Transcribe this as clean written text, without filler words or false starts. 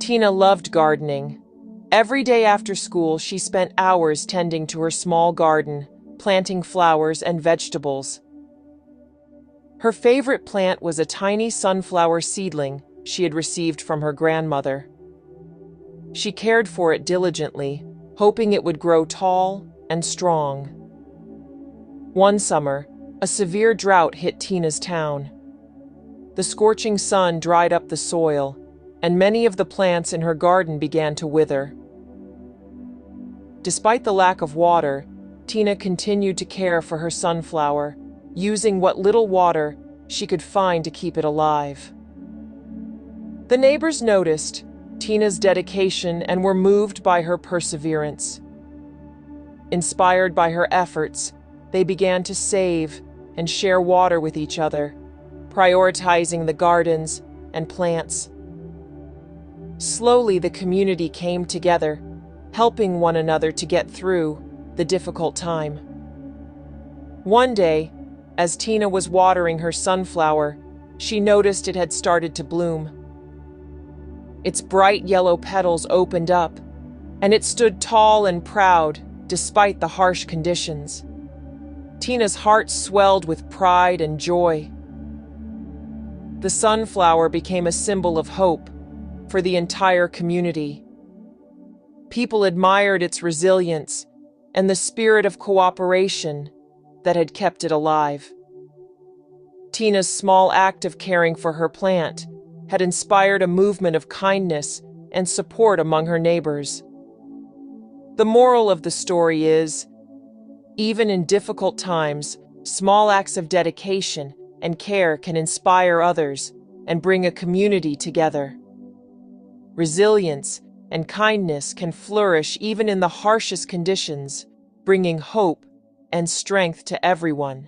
Tina loved gardening. Every day after school, she spent hours tending to her small garden, planting flowers and vegetables. Her favorite plant was a tiny sunflower seedling she had received from her grandmother. She cared for it diligently, hoping it would grow tall and strong. One summer, a severe drought hit Tina's town. The scorching sun dried up the soil, and many of the plants in her garden began to wither. Despite the lack of water, Tina continued to care for her sunflower, using what little water she could find to keep it alive. The neighbors noticed Tina's dedication and were moved by her perseverance. Inspired by her efforts, they began to save and share water with each other, prioritizing the gardens and plants. Slowly, the community came together, helping one another to get through the difficult time. One day, as Tina was watering her sunflower, she noticed it had started to bloom. Its bright yellow petals opened up, and it stood tall and proud despite the harsh conditions. Tina's heart swelled with pride and joy. The sunflower became a symbol of hope for the entire community. People admired its resilience and the spirit of cooperation that had kept it alive. Tina's small act of caring for her plant had inspired a movement of kindness and support among her neighbors. The moral of the story is, even in difficult times, small acts of dedication and care can inspire others and bring a community together. Resilience and kindness can flourish even in the harshest conditions, bringing hope and strength to everyone.